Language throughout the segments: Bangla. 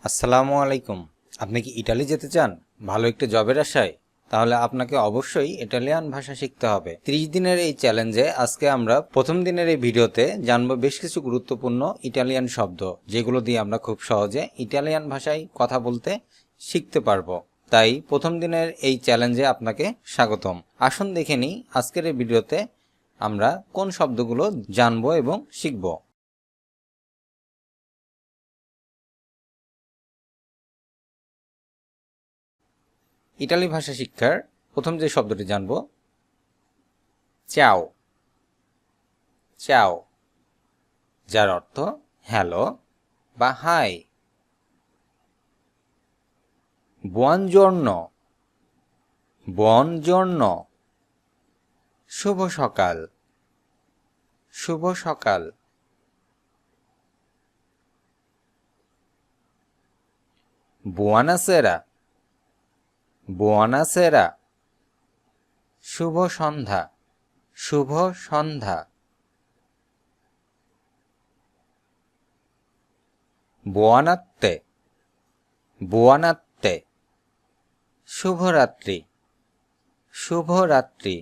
আসসালামু আলাইকুম। আপনি কি ইটালি যেতে চান ভালো একটা জবের আশায়? তাহলে আপনাকে অবশ্যই ইটালিয়ান ভাষা শিখতে হবে। 30 দিনের এই চ্যালেঞ্জে আজকে আমরা প্রথম দিনের এই ভিডিওতে জানব বেশ কিছু গুরুত্বপূর্ণ ইটালিয়ান শব্দ, যেগুলো দিয়ে আমরা খুব সহজে ইটালিয়ান ভাষায় কথা বলতে শিখতে পারবো। তাই প্রথম দিনের এই চ্যালেঞ্জে আপনাকে স্বাগতম। আসুন দেখে নিই আজকের এই ভিডিওতে আমরা কোন শব্দগুলো জানবো এবং শিখব। ইটালি ভাষা শিক্ষার প্রথম যে শব্দটি জানব, চাও। চাও, যার অর্থ হ্যালো বা হাই। বুongiorno, buongiorno, শুভ সকাল। শুভ সকাল। buonasera, buonasera, শুভ সন্ধ্যা। শুভ সন্ধ্যা। buonanotte, buonanotte, শুভরাত্রি। শুভরাত্রি।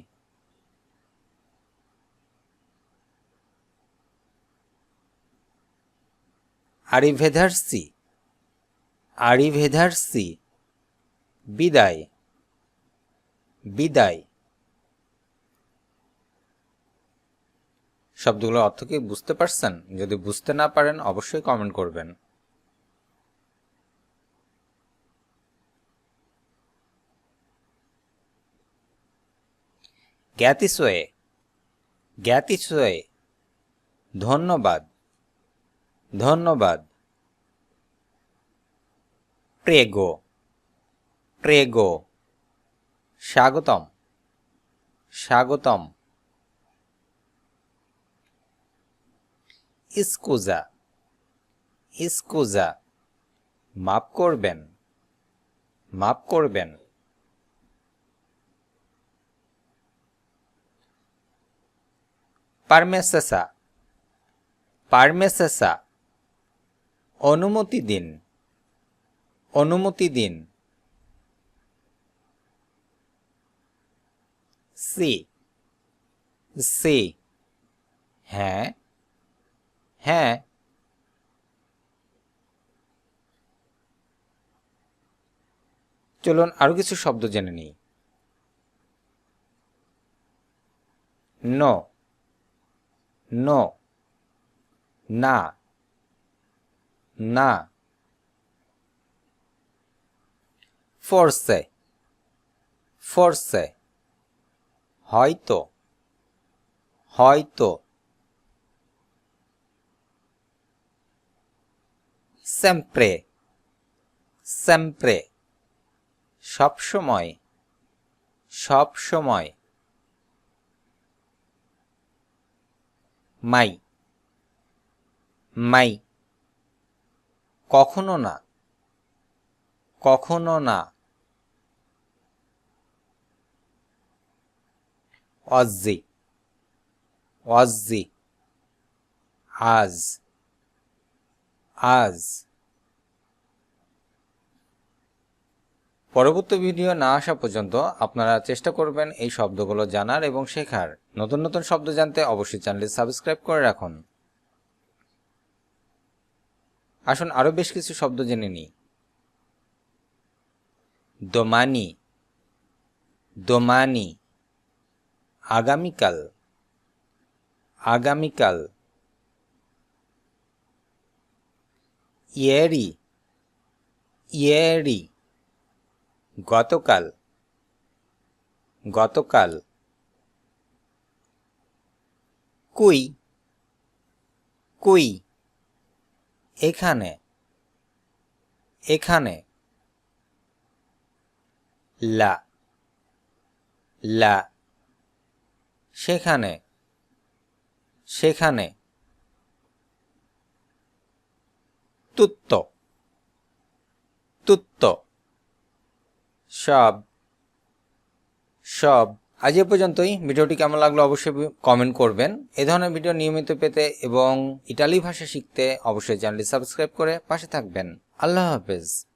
arrivederci, arrivederci, বিদায়। বিদায়। শব্দগুলোর অর্থ কি বুঝতে পারছেন? যদি বুঝতে না পারেন অবশ্যই কমেন্ট করবেন। গ্যাতিসোয়ে, গ্যাতিসোয়ে, ধন্যবাদ। ধন্যবাদ। প্রেগো, প্রেগো, স্বাগতম। স্বাগতম। স্কুজা, স্কুজা, মাফ করবেন। মাফ করবেন। পারমেসেসা, পারমেসেসা, অনুমতি দিন। অনুমতি দিন। সি, সি, হ্যাঁ। হ্যাঁ। চলুন আরো কিছু শব্দ জেনে নিই। নো, নো, না, না। ফোর্সে, ফোর্সে, হয়তো। হয়তো। সেম্প্রে, সেম্প্রে, সব সময়। সব সময়। মাই, মাই, কখনো না। কখনো না। অজ্জি, অজ্জি, আজ। আজ। পরবর্তী ভিডিও না আসা পর্যন্ত আপনারা চেষ্টা করবেন এই শব্দগুলো জানার এবং শেখার। নতুন নতুন শব্দ জানতে অবশ্যই চ্যানেলটি সাবস্ক্রাইব করে রাখুন। আসুন আরো বেশ কিছু শব্দ জেনে নিই। দোমানি, দোমানি, আগামীকাল। আগামীকাল। ইয়েরি, ইয়েরি, গতকাল। গতকাল। কুই, কুই, এখানে। এখানে। লা, লা, সেখানে। সেখানে। তুত্তো, তুত্তো, সব। সব। আজ এ পর্যন্তই। ভিডিওটি কেমন লাগলো অবশ্যই কমেন্ট করবেন। এই ধরনের ভিডিও নিয়মিত পেতে এবং ইটালি ভাষা শিখতে অবশ্যই চ্যানেলটি সাবস্ক্রাইব করে পাশে থাকবেন। আল্লাহ হাফেজ।